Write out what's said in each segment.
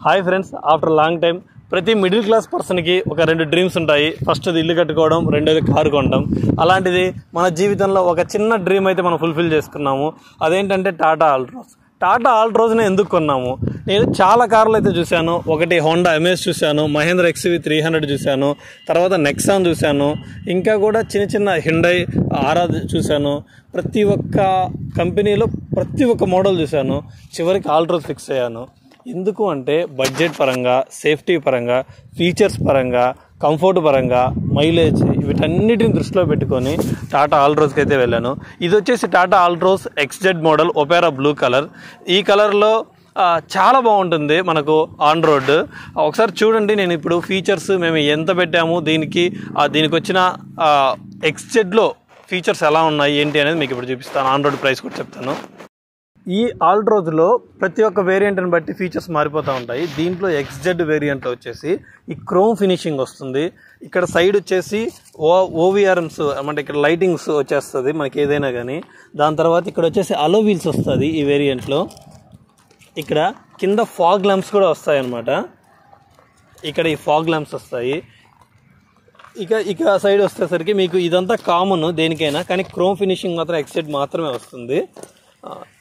Hi friends, after long time ప్రతి middle class పర్సన్కి ఒక 2 డ్రీమ్స్ ఉంటాయి. ఫస్ట్ది ఇల్లు కట్టుకోవడం, రెండోది కారు కొనడం. అలాంటిది మన జీవితంలో ఒక చిన్న డ్రీమ్ అయితే మనం ఫుల్ఫిల్ చేసుకున్నాము. అదేంటంటే టాటా ఆల్ట్రోస్. టాటా ఆల్ట్రోస్ని ఎందుకు కొన్నాము? నేను చాలా కార్లు అయితే చూశాను. ఒకటి హోండా అమేజ్ చూశాను, మహేంద్ర XUV 300 చూశాను, తర్వాత నెక్సాన్ చూశాను, ఇంకా కూడా చిన్న చిన్న హ్యుండై ఆరా చూశాను. ప్రతి ఒక్క కంపెనీలో ప్రతి ఒక్క మోడల్ చూశాను. చివరికి ఆల్ట్రోస్ ఫిక్స్ అయ్యాను. ఎందుకు అంటే బడ్జెట్ పరంగా, సేఫ్టీ పరంగా, ఫీచర్స్ పరంగా, కంఫర్ట్ పరంగా, మైలేజ్ వీటన్నిటిని దృష్టిలో పెట్టుకొని టాటా ఆల్ట్రోస్కి అయితే వెళ్ళాను. ఇది వచ్చేసి Tata Altroz XZ model Opera blue colour. ఈ కలర్లో చాలా బాగుంటుంది మనకు ఆన్ రోడ్. ఒకసారి చూడండి, నేను ఇప్పుడు ఫీచర్స్ మేము ఎంత పెట్టాము, దీనికి వచ్చిన XZలో ఫీచర్స్ ఎలా ఉన్నాయి ఏంటి అనేది మీకు ఇప్పుడు చూపిస్తాను. ఆన్ రోడ్ ప్రైస్ కూడా చెప్తాను. ఈ ఆల్ట్రోజ్లో ప్రతి ఒక్క వేరియంట్ని బట్టి ఫీచర్స్ మారిపోతూ ఉంటాయి. దీంట్లో XZ వేరియంట్లో వచ్చేసి ఈ క్రోమ్ ఫినిషింగ్ వస్తుంది. ఇక్కడ సైడ్ వచ్చేసి OVRMs అంటే ఇక్కడ లైటింగ్స్ వచ్చేస్తుంది మనకి ఏదైనా కానీ. దాని తర్వాత ఇక్కడ వచ్చేసి అలో వీల్స్ వస్తుంది ఈ వేరియంట్లో. ఇక్కడ కింద ఫాగ్ ల్యాంప్స్ కూడా వస్తాయి అన్నమాట. ఇక్కడ ఈ ఫాగ్ ల్యాంప్స్ వస్తాయి. ఇక సైడ్ వచ్చేసరికి మీకు ఇదంతా కామన్ దేనికైనా, కానీ క్రోమ్ ఫినిషింగ్ మాత్రం XZ మాత్రమే వస్తుంది.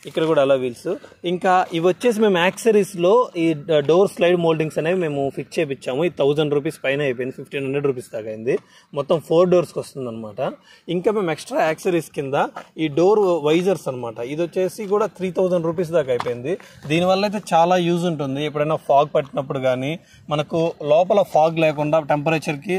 ఇక్కడ కూడా అలా వీల్స్. ఇంకా ఇవి వచ్చేసి మేము యాక్సరీస్లో ఈ డోర్ స్లైడ్ మోల్డింగ్స్ అనేవి మేము ఫిక్స్ చేయించాము. ఇది 1000 రూపీస్ పైన అయిపోయింది, 1500 రూపీస్ దాకా అయింది. మొత్తం 4 డోర్స్కి వస్తుంది అనమాట. ఇంకా మేము ఎక్స్ట్రా యాక్సరీస్ కింద ఈ డోర్ వైజర్స్ అనమాట, ఇది వచ్చేసి కూడా 3000 రూపీస్ దాకా అయిపోయింది. దీనివల్ల అయితే చాలా యూజ్ ఉంటుంది. ఎప్పుడైనా ఫాగ్ పట్టినప్పుడు కానీ మనకు లోపల ఫాగ్ లేకుండా టెంపరేచర్కి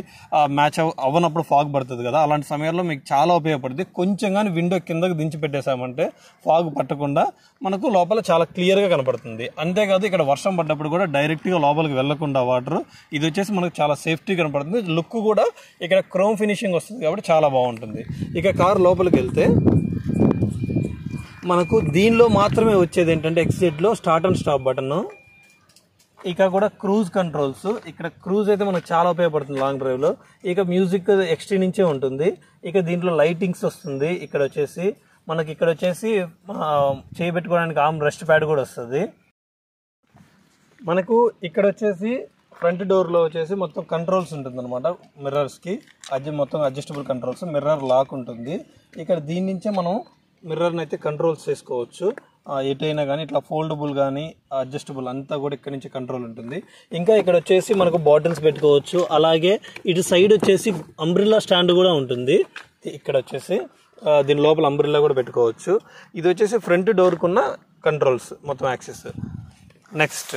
మ్యాచ్ అవ్వనప్పుడు ఫాగ్ పడుతుంది కదా, అలాంటి సమయంలో మీకు చాలా ఉపయోగపడుతుంది. కొంచెం కానీ విండో కిందకి దించి పెట్టేశామంటే ఫాగ్ పట్టకుండా మనకు లోపల చాలా క్లియర్గా కనపడుతుంది. అంతేకాదు ఇక్కడ వర్షం పడ్డప్పుడు కూడా డైరెక్ట్గా లోపలికి వెళ్లకుండా వాటర్, ఇది వచ్చేసి మనకు చాలా సేఫ్టీ కనపడుతుంది. లుక్ కూడా ఇక్కడ క్రోమ్ ఫినిషింగ్ వస్తుంది కాబట్టి చాలా బాగుంటుంది. ఇక కార్ లోపలికి వెళ్తే మనకు దీనిలో మాత్రమే వచ్చేది ఏంటంటే XZలో స్టార్ట్ అండ్ స్టాప్ బటన్. ఇక కూడా క్రూజ్ కంట్రోల్స్. ఇక్కడ క్రూజ్ అయితే మనకు చాలా ఉపయోగపడుతుంది లాంగ్ డ్రైవ్లో. ఇక మ్యూజిక్ XT నుంచే ఉంటుంది. ఇక దీంట్లో లైటింగ్స్ వస్తుంది. ఇక్కడ వచ్చేసి చేయబెట్టుకోవడానికి ఆర్మ్ రెస్ట్ ప్యాడ్ కూడా వస్తుంది. మనకు ఇక్కడ వచ్చేసి ఫ్రంట్ డోర్లో వచ్చేసి మొత్తం కంట్రోల్స్ ఉంటుంది అనమాట. మిర్రర్స్కి మొత్తం అడ్జస్టబుల్ కంట్రోల్స్, మిర్రర్ లాక్ ఉంటుంది. ఇక్కడ దీని నుంచే మనం మిర్రర్ని అయితే కంట్రోల్స్ చేసుకోవచ్చు. ఎటైనా కానీ ఇట్లా ఫోల్డబుల్ కానీ అడ్జస్టబుల్ అంతా కూడా ఇక్కడ నుంచి కంట్రోల్ ఉంటుంది. ఇంకా ఇక్కడ వచ్చేసి మనకు బాటిల్స్ పెట్టుకోవచ్చు. అలాగే ఇటు సైడ్ వచ్చేసి అంబ్రిల్లా స్టాండ్ కూడా ఉంటుంది. ఇక్కడ వచ్చేసి దీని లోపల అంబ్రిల్లా కూడా పెట్టుకోవచ్చు. ఇది వచ్చేసి ఫ్రంట్ డోర్కున్న కంట్రోల్స్ మొత్తం యాక్సెస్. నెక్స్ట్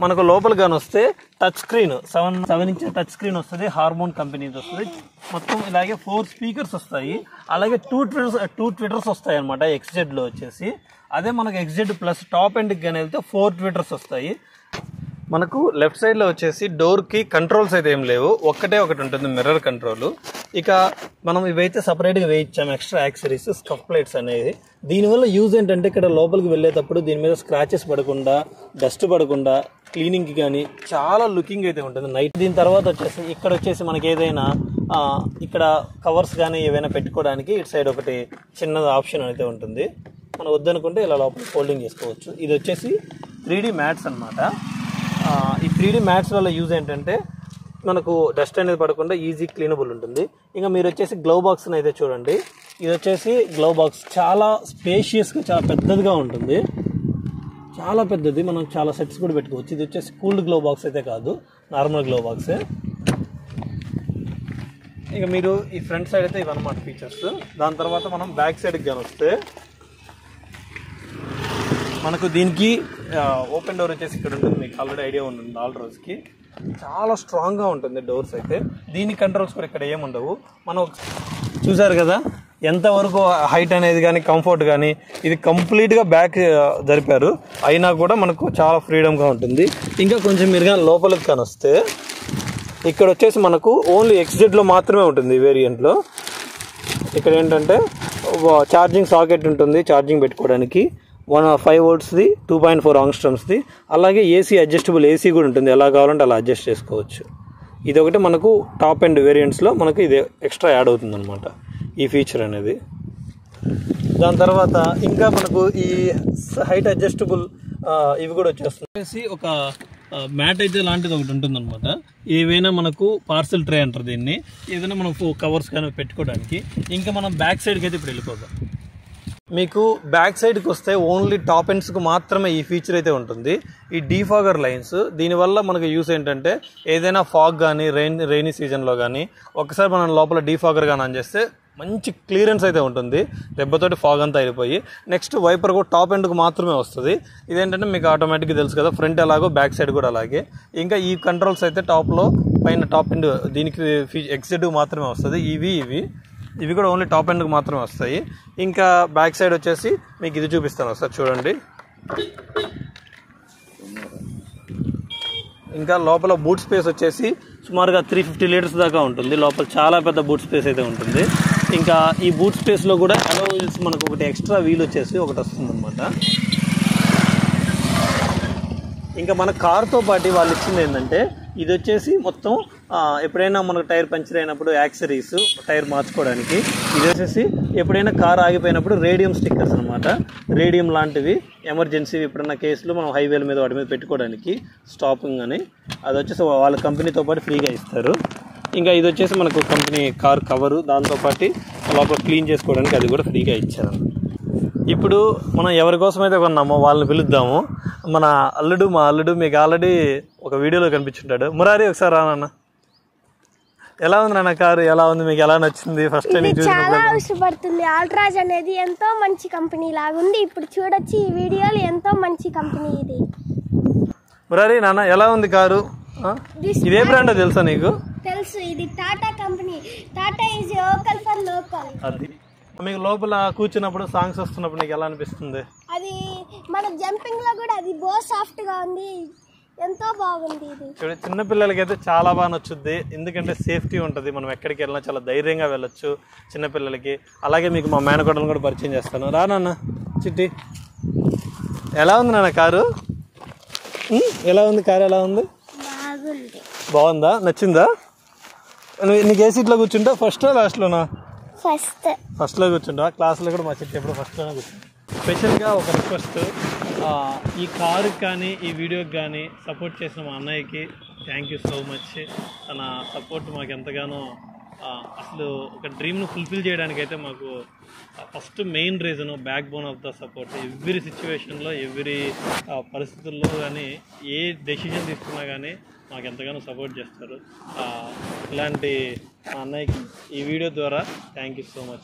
మనకు లోపల కానీ వస్తే touch screen 7 inch touch screen వస్తుంది. హార్మోన్ కంపెనీది వస్తుంది. మొత్తం ఇలాగే 4 స్పీకర్స్ వస్తాయి. అలాగే 2 ట్విటర్స్ వస్తాయి అనమాట XZలో వచ్చేసి. అదే మనకు XZ ప్లస్ టాప్ ఎండ్కి కానీ వెళ్తే 4 ట్విటర్స్ వస్తాయి. మనకు లెఫ్ట్ సైడ్లో వచ్చేసి డోర్కి కంట్రోల్స్ అయితే ఏం లేవు, ఒకటి ఉంటుంది మిర్రర్ కంట్రోల్. ఇక మనం ఇవైతే సపరేట్గా వేయించాము ఎక్స్ట్రా యాక్సరీస్, స్కఫ్ ప్లేట్స్ అనేది. దీనివల్ల యూజ్ ఏంటంటే ఇక్కడ లోపలికి వెళ్ళేటప్పుడు దీని మీద స్క్రాచెస్ పడకుండా, డస్ట్ పడకుండా, క్లీనింగ్కి కానీ చాలా లుకింగ్ అయితే ఉంటుంది నైట్. దీని తర్వాత వచ్చేసి ఇక్కడ వచ్చేసి మనకి ఏదైనా ఇక్కడ కవర్స్ కానీ ఏవైనా పెట్టుకోవడానికి ఇటు సైడ్ ఒకటి చిన్నది ఆప్షన్ అయితే ఉంటుంది. మనం వద్దనుకుంటే ఇలా లోపల ఫోల్డింగ్ చేసుకోవచ్చు. ఇది వచ్చేసి 3D మ్యాట్స్ అనమాట. ఈ 3D మ్యాట్స్ వల్ల యూజ్ ఏంటంటే మనకు డస్ట్ అనేది పడకుండా ఈజీ క్లీనబుల్ ఉంటుంది. ఇంకా మీరు వచ్చేసి గ్లౌ బాక్స్ని అయితే చూడండి. ఇది వచ్చేసి గ్లౌ బాక్స్ చాలా స్పేషియస్గా, చాలా పెద్దదిగా ఉంటుంది. చాలా పెద్దది, మనం చాలా సెట్స్ కూడా పెట్టుకోవచ్చు. ఇది వచ్చేసి కూల్డ్ గ్లౌ బాక్స్ అయితే కాదు, నార్మల్ గ్లౌ బాక్సే. ఇక మీరు ఈ ఫ్రంట్ సైడ్ అయితే ఇవన్నమాట ఫీచర్స్. దాని తర్వాత మనం బ్యాక్ సైడ్కి కానీ వస్తే మనకు దీనికి ఓపెన్ డోర్ వచ్చేసి ఇక్కడ ఉంటుంది. మీకు ఆల్రెడీ ఐడియా ఉంటుంది ఆల్ట్రోస్కి. చాలా స్ట్రాంగ్గా ఉంటుంది డోర్స్ అయితే. దీని కంట్రోల్స్ కూడా ఇక్కడ ఏముండవు. మనం చూసారు కదా ఎంతవరకు హైట్ అనేది కానీ కంఫర్ట్ కానీ, ఇది కంప్లీట్గా బ్యాక్ జరిపారు. అయినా కూడా మనకు చాలా ఫ్రీడమ్గా ఉంటుంది. ఇంకా కొంచెం మీరు కానీ లోపలికి కానీ వస్తే ఇక్కడ వచ్చేసి మనకు ఓన్లీ XZలో మాత్రమే ఉంటుంది ఈ వేరియంట్లో. ఇక్కడ ఏంటంటే ఛార్జింగ్ సాకెట్ ఉంటుంది ఛార్జింగ్ పెట్టుకోవడానికి. 5 voltsది, 2.4 ఆంగ్స్ట్రమ్స్ది. అలాగే ఏసీ అడ్జస్టబుల్ ఏసీ కూడా ఉంటుంది, ఎలా కావాలంటే అలా అడ్జస్ట్ చేసుకోవచ్చు. ఇది ఒకటి మనకు టాప్ ఎండ్ వేరియంట్స్లో మనకు ఇది ఎక్స్ట్రా యాడ్ అవుతుంది అనమాట ఈ ఫీచర్ అనేది. దాని తర్వాత ఇంకా మనకు ఈ హైట్ అడ్జస్టబుల్ ఇవి కూడా వచ్చేస్తుంది. ఒక మ్యాట్ అయితే లాంటిది ఒకటి ఉంటుందన్నమాట. ఏవైనా మనకు పార్సల్ ట్రే అంటారు దీన్ని, ఏదైనా మనం కవర్స్ కానీ పెట్టుకోవడానికి. ఇంకా మనం బ్యాక్ సైడ్కి అయితే ఇప్పుడు వెళ్ళిపోతాం. మీకు బ్యాక్ సైడ్కి వస్తే ఓన్లీ టాప్ ఎండ్స్కి మాత్రమే ఈ ఫీచర్ అయితే ఉంటుంది, ఈ డీఫాగర్ లైన్స్. దీనివల్ల మనకు యూస్ ఏంటంటే ఏదైనా ఫాగ్ కానీ రైనీ సీజన్లో కానీ ఒకసారి మనం లోపల డీఫాగర్ కానీ ఆన్ చేస్తే మంచి క్లియరెన్స్ అయితే ఉంటుంది, దెబ్బతోటి ఫాగ్ అంతా అయిపోయి. నెక్స్ట్ వైపర్ కూడా టాప్ ఎండ్కి మాత్రమే వస్తుంది. ఇదేంటంటే మీకు ఆటోమేటిక్గా తెలుసు కదా, ఫ్రంట్ ఎలాగో బ్యాక్ సైడ్ కూడా అలాగే. ఇంకా ఈ కంట్రోల్స్ అయితే టాప్లో పైన టాప్ ఎండ్ దీనికి ఎగ్జిట్కి మాత్రమే వస్తుంది. ఇవి కూడా ఓన్లీ టాప్ ఎండ్కి మాత్రమే వస్తాయి. ఇంకా బ్యాక్ సైడ్ వచ్చేసి మీకు ఇది చూపిస్తాను ఒకసారి చూడండి. ఇంకా లోపల బూట్ స్పేస్ వచ్చేసి సుమారుగా 350 లీటర్స్ దాకా ఉంటుంది. లోపల చాలా పెద్ద బూట్ స్పేస్ అయితే ఉంటుంది. ఇంకా ఈ బూట్ స్పేస్లో కూడా అలో వీల్స్ మనకు ఒకటి ఎక్స్ట్రా వీల్ వచ్చేసి ఒకటి వస్తుంది అనమాట. ఇంకా మన కార్తో పాటు వాళ్ళు ఇచ్చింది ఏంటంటే ఇది వచ్చేసి మొత్తం ఎప్పుడైనా మనకు టైర్ పంచర్ అయినప్పుడు యాక్సరీస్ టైర్ మార్చుకోవడానికి. ఇది వచ్చేసి ఎప్పుడైనా కార్ ఆగిపోయినప్పుడు రేడియం స్టిక్కర్స్ అనమాట, రేడియం లాంటివి ఎమర్జెన్సీ ఎప్పుడన్నా కేసులు మనం హైవేల మీద వాటి మీద పెట్టుకోవడానికి స్టాపింగ్ అని. అది వచ్చేసి వాళ్ళ కంపెనీతో పాటు ఫ్రీగా ఇస్తారు. ఇంకా ఇది వచ్చేసి మనకు కంపెనీ కార్ కవరు, దాంతోపాటు లోపల క్లీన్ చేసుకోవడానికి అది కూడా ఫ్రీగా ఇచ్చారు. ఇప్పుడు మనం ఎవరి కోసం అయితే కొన్నామో వాళ్ళని పిలుద్దాము. మా అల్లుడు మీకు ఆల్రెడీ ఒక వీడియోలో కనిపించుంటాడు. మురారి ఒకసారి రానన్న, ఎలా ఉంది నాన్న కారు? ఎలా ఉంది, మీకు ఎలా నచ్చింది? ఫస్ట్ టైం చాలా అవసరపడుతుంది. ఆల్ట్రాజ్ అనేది ఎంతో మంచి కంపెనీ లాగుంది. ఇప్పుడు చూడొచ్చు ఈ వీడియోలో, ఎంతో మంచి కంపెనీ ఇది. మురారి నాన్న ఎలా ఉంది కారు? ఇదే బ్రాండ్ తెలుసా నీకు? తెలుసు, ఇది Tata company. Tata is local for local. అది మీకు లోపల కూర్చున్నప్పుడు సాంగ్స్ వస్తున్నప్పుడు నీకు ఎలా అనిపిస్తుంది? అది మన జంపింగ్ లో కూడా అది బో సాఫ్ట్ గా ఉంది, ఎంతో బాగుంది. ఇది చిన్న పిల్లలకైతే చాలా బాగా నచ్చుద్ది, ఎందుకంటే సేఫ్టీ ఉంటుంది. మనం ఎక్కడికి వెళ్ళినా చాలా ధైర్యంగా వెళ్ళొచ్చు చిన్నపిల్లలకి. అలాగే మీకు మా మేనకోడలను కూడా పరిచయం చేస్తాను. రా నాన్న చిట్టి. ఎలా ఉంది నాన్న కారు? ఎలా ఉంది కారు? ఎలా ఉంది? బాగుందా? నచ్చిందా? నీకు ఏ సీట్లో కూర్చుంటావు, ఫస్ట్ లాస్ట్లోనా? ఫస్ట్లో కూర్చుంటా. క్లాస్లో కూడా మా చిట్టి ఎప్పుడు ఫస్ట్లోనే కూర్చుంటా. స్పెషల్గా ఒక రిక్వెస్ట్, ఈ కారుకి కానీ ఈ వీడియోకి కానీ సపోర్ట్ చేసిన మా అన్నయ్యకి థ్యాంక్ యూ సో మచ్. తన సపోర్ట్ మాకు ఎంతగానో, అసలు ఒక డ్రీమ్ను ఫుల్ఫిల్ చేయడానికైతే మాకు first main reason, back bone of the support. Every సిచ్యువేషన్లో, ఎవ్రీ పరిస్థితుల్లో కానీ, ఏ డెసిషన్ తీసుకున్నా కానీ మాకు ఎంతగానో సపోర్ట్ చేస్తారు. ఇలాంటి మా అన్నయ్యకి ఈ వీడియో ద్వారా థ్యాంక్ యూ సో మచ్.